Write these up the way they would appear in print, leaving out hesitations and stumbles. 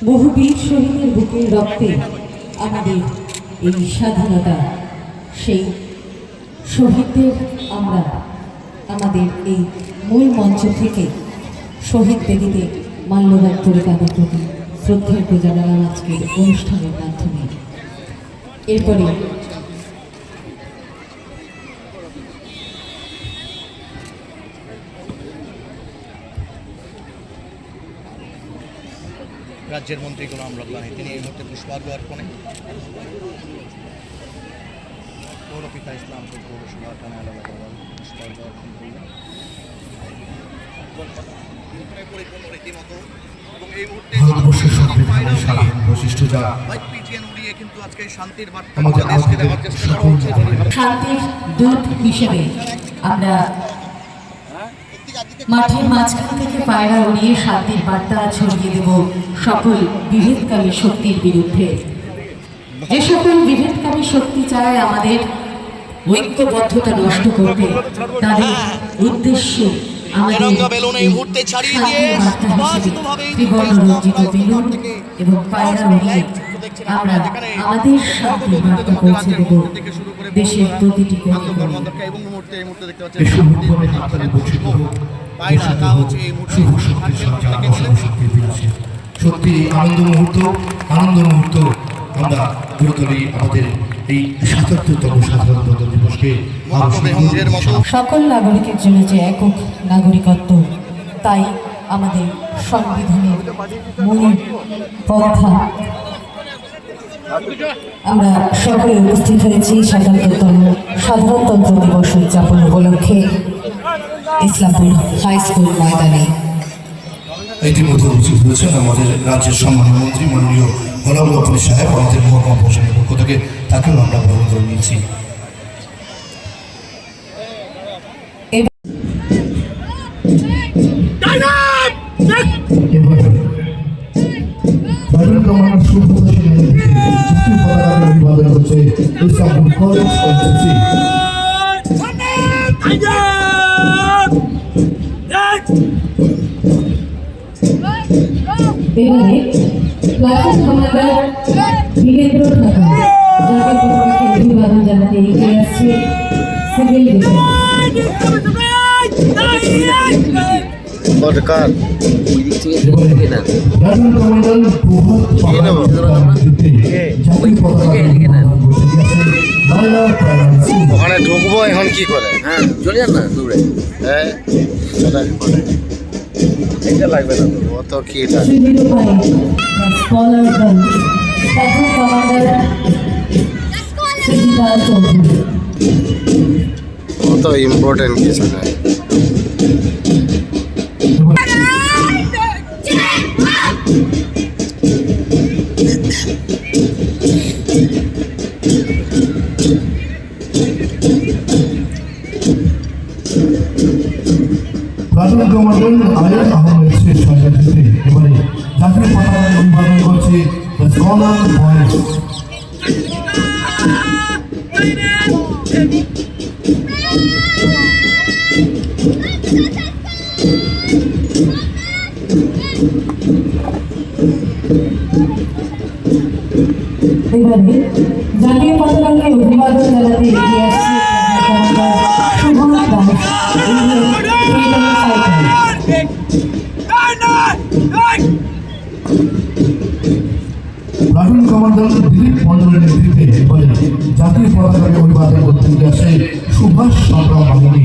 বহু বীর শহীদের বুকের রক্তে আমাদের এই স্বাধীনতা, সেই শহীদদের আমরা আমাদের এই মূল মঞ্চ থেকে শহীদ বেদিতে মাল্যদান করে তাদের প্রতি শ্রদ্ধার্ঘ্য জানালাম আজকের অনুষ্ঠানের মাধ্যমে। এরপরে রাজ্যের মন্ত্রী গোলাম রব্বানী তিনি এই মুহূর্তে পুষ্পার্ঘ্য অর্পণে পৌরপিতা ইসলামপুর পৌরসভা থানা এলাকা পুষ্পার্ঘ্য অর্পণ করলেন পরিপূর্ণ রীতিমতো। এবং এই মুহূর্তে কিন্তু আজকে শান্তির বার্তা দেশকে দেওয়ার চেষ্টা করা হচ্ছে। শান্তির দূত হিসেবে আমরা মাঠের মাঝখান থেকে পায়রা উড়িয়ে শান্তির বার্তা ছড়িয়ে দেব সকল বিভেদকারী শক্তির বিরুদ্ধে। যে সকল বিভেদকারী শক্তি চায় আমাদের ঐক্যবদ্ধতা নষ্ট করতে, তাদের উদ্দেশ্যে ত্রিবর্ণরঞ্জিত বেলুন এবং পায়রা উড়িয়ে আমরা আমাদের শান্তির বার্তা পৌঁছে দেব দেশের প্রতিটি সত্যি আনন্দ মুহূর্ত আমরা গুরুতরী আমাদের এই ৭৭তম স্বাধীনতা দিবসকে সকল নাগরিকের জন্য যে একক নাগরিকত্ব, তাই আমাদের সংবিধানের মূল পন্থা। আমরা সকলে উপস্থিত হয়েছি সাধারণতন্ত্র দিবস উদযাপন উপলক্ষে ইসলামপুর হাই স্কুল ময়দানে। ইতিমধ্যে উপস্থিত হয়েছেন আমাদের রাজ্যের সম্মানীয় মন্ত্রী মাননীয় গোলাম রব্বানী সাহেব, আমাদের মহকুমা প্রশাসনের পক্ষ থেকে তাকেও আমরা গ্রহণ করে নিয়েছি। এবারে প্লাটুন কমান্ডার বীরেন্দ্র ঠাকুর যাকে পক্ষে অভিবাদন জানাতে এগিয়ে আসছে সিভিল ডিফেন্স। ওখানে ঢুকবো এখন কি করে? হ্যাঁ চলে যান না দৌড়ে। হ্যাঁ এটা লাগবে না অত কি অত ইম্পর্টেন্ট কিছু না। প্লাটুন কমান্ডার আয়ান আহমেদ শেষ সভাপতি এবারে জাতীয় পতাকা অভিবাদন করছে দ্য স্কলার বয়েজ। এবারে জাতীয় পতাকাকে অভিবাদন জানাতে এগিয়ে আসছে শুভম দাস। প্লাটুন কমান্ডার দিলীপ মন্ডলের নেতৃত্বে এবারে জাতীয় পতাকাকে অভিবাদন করতে এগিয়ে আসে সুভাষ চন্দ্র বাহিনী।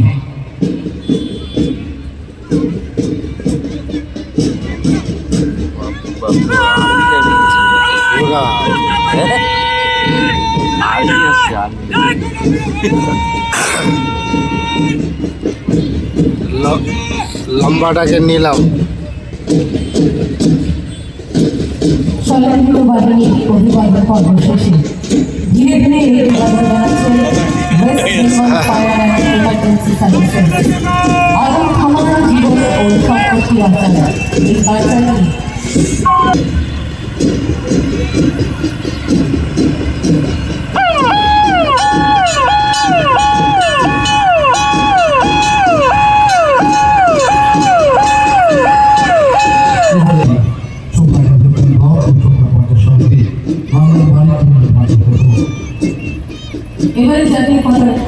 লম্বাটাকে নিলাম। স্বয়ংক্রিয় বাহিনী অভিবাদন পর্ব শেষে ধীরে ধীরে অভিবাদন জানাচ্ছেন West Bengal fire and emergency services. আগাম ক্ষমতা জীবন ও সম্পত্তি অঞ্চলে এই বার্তা নিয়ে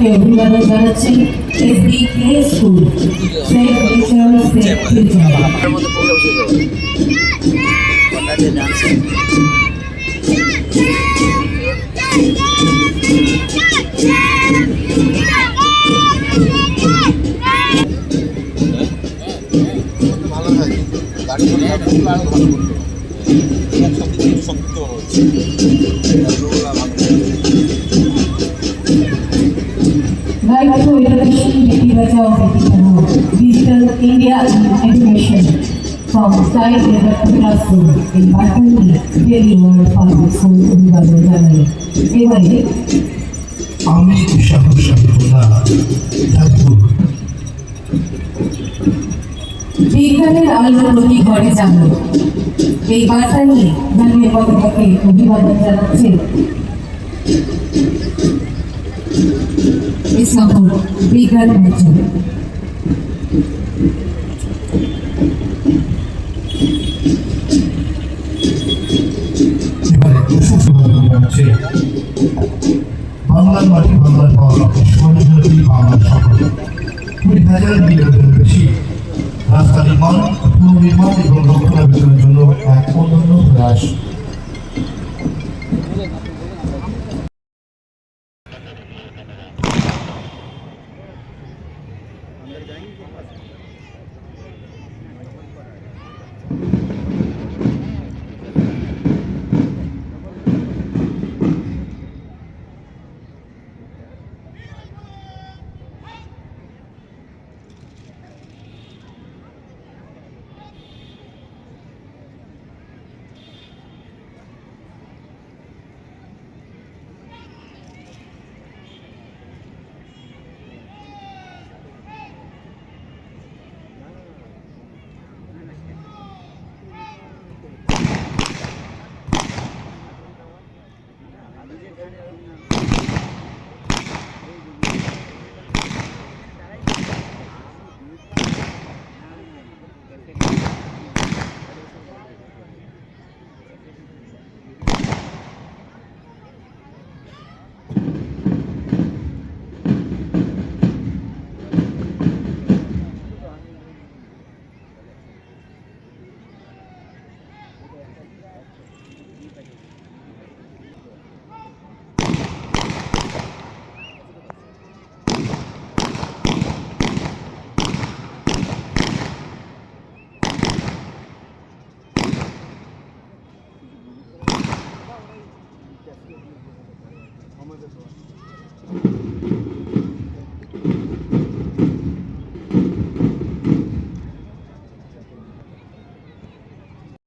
স্কুলকে অভিবাদন জানাচ্ছি SD play school safe teacher safe teacher. তার মধ্যে প্রোগ্রাম শেষ হবে কটা যে ডান্স ভালো থাকে গাড়ি করে আরো ভালো করতে শক্ত হচ্ছে Right to Education, Beti Bachao, Beti Padhao, Digital India Education from child level to classroom in Bhatani, Delhi World Public School, অভিবাদন জানাই। এবারে আমি শাহুল্লাহ ঠাকুর বিজ্ঞানের আলো প্রতি ঘরে জানো, এই বার্তা নিয়ে জানিয়ে পতাকাকে অভিবাদন জানাচ্ছে ইসলামপুর বিজ্ঞান মঞ্চ। এবারে হচ্ছে বাংলার মাটি বাংলার পাওয়া স্বর্ণজননী বাংলার সফল 20,000 মিলিয়নের বেশি রাস্তা নির্মাণ পুনর্নির্মাণ এবং রক্ষণাবেক্ষণের জন্য এক অনন্য প্রয়াস।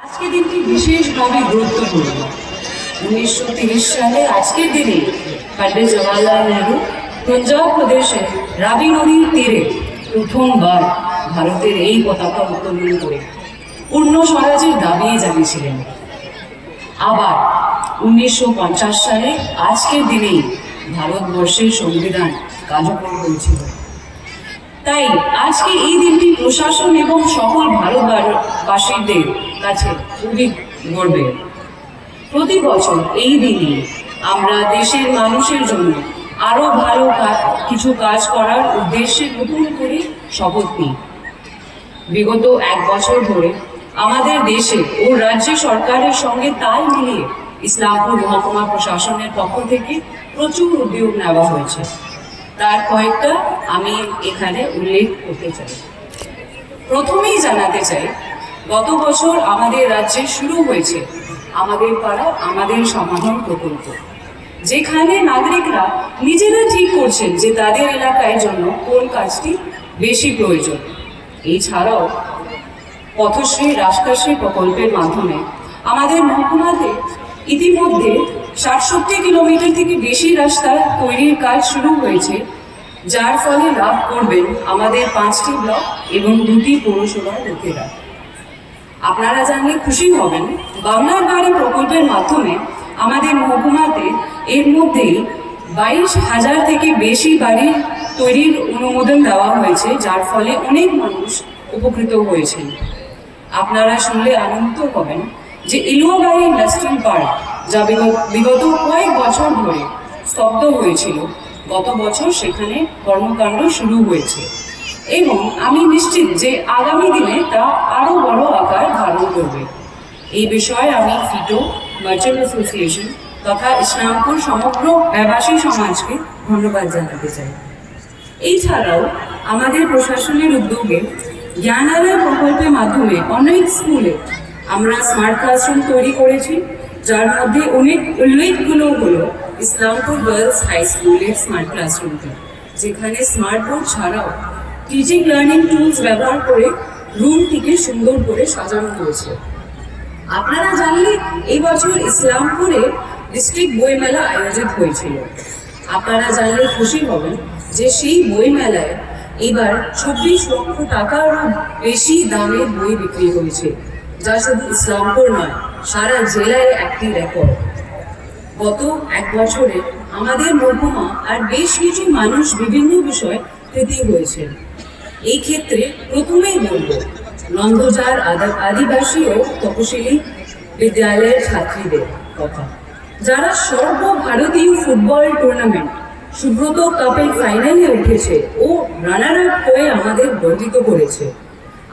আজকের দিনটি বিশেষভাবে গুরুত্বপূর্ণ। 1930 সালে আজকের দিনে পণ্ডিত জওয়াহরলাল নেহরু পঞ্জাব প্রদেশের রাবি নদীর তীরে প্রথমবার ভারতের এই পতাকা উত্তোলন করে পূর্ণ স্বরাজের দাবি জানিয়েছিলেন। আবার 1950 সালে আজকের দিনেই ভারতবর্ষের সংবিধান কার্যকর হয়েছিল। তাই আজকে এই দিনটি প্রশাসন এবং সকল ভারতবাসীদের কাছে খুবই গর্বের। প্রতি বছর এই দিনে আমরা দেশের মানুষের জন্য আরো ভালো কিছু কাজ করার উদ্দেশ্যে নতুন করে শপথ নিই। বিগত এক বছর ধরে আমাদের দেশে ও রাজ্য সরকারের সঙ্গে তাল মিলিয়ে ইসলামপুর মহকুমা প্রশাসনের পক্ষ থেকে প্রচুর উদ্যোগ নেওয়া হয়েছে। তার কয়েকটা আমি এখানে উল্লেখ করতে চাই। প্রথমেই জানাতে চাই, গত বছর আমাদের রাজ্যে শুরু হয়েছে আমাদের পাড়া আমাদের সমাধান প্রকল্প, যেখানে নাগরিকরা নিজেরা ঠিক করছেন যে তাদের এলাকায় জন্য কোন কাজটি বেশি প্রয়োজন। এছাড়াও পথশ্রী রাষ্ট্রশ্রী প্রকল্পের মাধ্যমে আমাদের মহকুমাতে ইতিমধ্যে 60-70 কিলোমিটার থেকে বেশি রাস্তা তৈরির কাজ শুরু হয়েছে, যার ফলে লাভ করবেন আমাদের 5টি ব্লক এবং 2টি পৌরসভার লোকেরা। আপনারা জানলে খুশি হবেন, বাংলার বাড়ি প্রকল্পের মাধ্যমে আমাদের মহকুমাতে এর মধ্যেই 22,000 থেকে বেশি বাড়ি তৈরির অনুমোদন দেওয়া হয়েছে, যার ফলে অনেক মানুষ উপকৃত হয়েছেন। আপনারা শুনলে আনন্দিত হবেন যে ইলুয়াবাড়ি ইন্ডাস্ট্রিয়াল পার্ক, যা বিগত কয়েক বছর ধরে স্তব্ধ হয়েছিল, গত বছর সেখানে কর্মকাণ্ড শুরু হয়েছে এবং আমি নিশ্চিত যে আগামী দিনে তা আরও বড় আকার ধারণ করবে। এই বিষয়ে আমি ফিটো মার্চেন্ট অ্যাসোসিয়েশন তথা ইসলামপুর সমগ্র ব্যবসায়ী সমাজকে ধন্যবাদ জানাতে চাই। এছাড়াও আমাদের প্রশাসনের উদ্যোগে জ্ঞানালয় প্রকল্পের মাধ্যমে অনেক স্কুলে আমরা স্মার্ট ক্লাসরুম তৈরি করেছি, যার মধ্যে অনেক উল্লেখগুলো হলো ইসলামপুর গার্লস হাই স্কুলের স্মার্ট ক্লাসরুমটি, যেখানে স্মার্ট বোর্ড ছাড়াও টিচিং লার্নিং টুলস ব্যবহার করে রুমটিকে সুন্দর করে সাজানো হয়েছে। আপনারা জানলে এই বছর ইসলামপুরে ডিস্ট্রিক্ট বইমেলা আয়োজিত হয়েছিল। আপনারা জানলে খুশি হবেন যে সেই বইমেলায় এবার 24 লক্ষ টাকারও বেশি দামের বই বিক্রি হয়েছে, যা শুধু ইসলামপুর নয়, সারা জেলায় একটি রেকর্ড। গত এক বছরে আমাদের মহকুমা আর বেশ কিছু মানুষ বিভিন্ন বিষয়ে কৃতি হয়েছে। এই ক্ষেত্রে প্রথমেই বলব নন্দজার আদিবাসী ও তপশিলি বিদ্যালয়ের ছাত্রীদের কথা, যারা সর্বভারতীয় ফুটবল টুর্নামেন্ট সুব্রত কাপের ফাইনালে উঠেছে ও রানার আপ হয়ে আমাদের গর্বিত করেছে।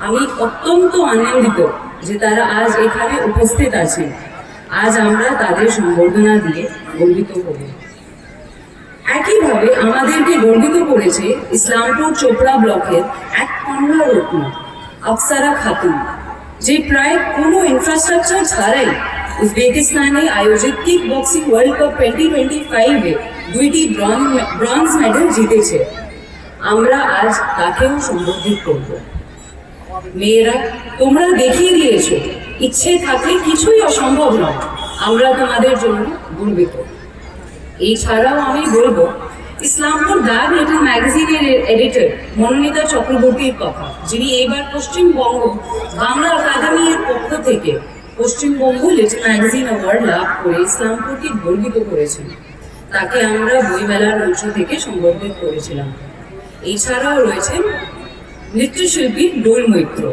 আমি অত্যন্ত আনন্দিত যে তারা আজ এখানে উপস্থিত আছেন। আজ আমরা তাদের সম্বর্ধনা দিয়ে গর্বিত করি। একইভাবে আমাদেরকে গর্বিত করেছে ইসলামপুর চোপড়া ব্লকের এক কন্যা রত্ন আফসারা খাতুন, যে প্রায় কোনো ইনফ্রাস্ট্রাকচার ছাড়াই উজবেকিস্তানে আয়োজিত কিক বক্সিং ওয়ার্ল্ড কাপ 2025-এ 2টি ব্রঞ্জ মেডেল জিতেছে। আমরা আজ তাকেও সম্বোধিত করব। মেয়েরা, তোমরা দেখিয়ে দিয়েছো ইচ্ছে থাকলে কিছুই অসম্ভব নয়। আমরা তোমাদের জন্য গর্বিত। এছাড়াও আমি বলবো ইসলামপুর দ্য লিটল ম্যাগাজিনের এডিটর মনোনীতা চক্রবর্তীর কথা, যিনি এবার পশ্চিমবঙ্গ বাংলা একাডেমির পক্ষ থেকে পশ্চিমবঙ্গ লিটল ম্যাগাজিন অ্যাওয়ার্ড লাভ করে ইসলামপুরকে গর্বিত করেছেন। তাকে আমরা বইমেলার মঞ্চ থেকে সম্বোধিত করেছিলাম। এছাড়াও রয়েছেন নৃত্যশিল্পী ডোল মৈত্র।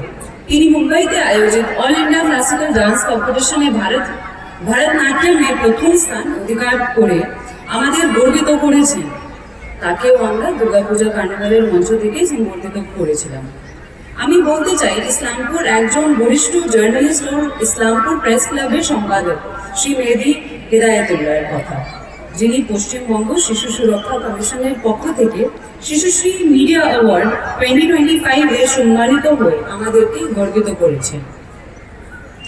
তিনি মুম্বাইতে আয়োজিত অল ইন্ডিয়া ক্লাসিক্যাল ডান্স কম্পিটিশনে ভারতনাট্যমে প্রথম স্থান অধিকার করে আমাদের গর্বিত করেছেন। তাকেও আমরা দুর্গাপূজা কার্নিভালের মঞ্চ থেকে সম্বর্ধিত করেছিলাম। আমি বলতে চাই ইসলামপুর একজন বরিষ্ঠ জার্নালিস্ট ও ইসলামপুর প্রেস ক্লাবের সম্পাদক শ্রী মেহেদি হেদায়েতুল্লাহর কথা, যিনি পশ্চিমবঙ্গ শিশু সুরক্ষা কমিশনের পক্ষ থেকে শিশুশ্রী মিডিয়া অ্যাওয়ার্ড 2025-এ সম্মানিত হয়ে আমাদেরকে গর্বিত করেছেন।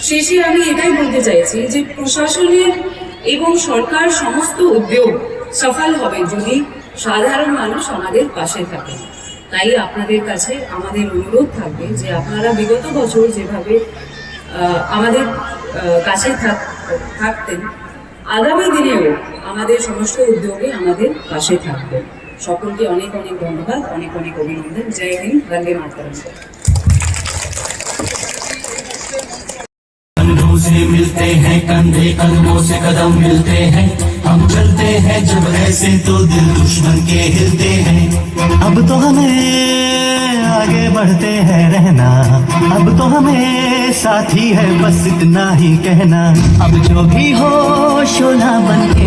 শেষে আমি এটাই বলতে চাইছি যে প্রশাসনের এবং সরকার সমস্ত উদ্যোগ সফল হবে যদি সাধারণ মানুষ আমাদের পাশে থাকে। তাই আপনাদের কাছে আমাদের অনুরোধ থাকবে যে আপনারা বিগত বছর যেভাবে আমাদের কাছে থাকতেন, আগামী দিনেও আমাদের সমস্ত উদ্যোগে আমাদের পাশে থাকবেন। সকলকে অনেক অনেক ধন্যবাদ, অনেক অনেক অভিনন্দন। জয় হিন্দ, বন্দে মাতরম। कंधों से मिलते हैं कंधे कदमों से कदम मिलते हैं, हम चलते हैं जब ऐसे तो दिल दुश्मन के हिलते हैं। अब तो हमें आगे बढ़ते हैं रहना, अब तो हमें साथी है बस इतना ही कहना। अब जो भी हो शोला बन के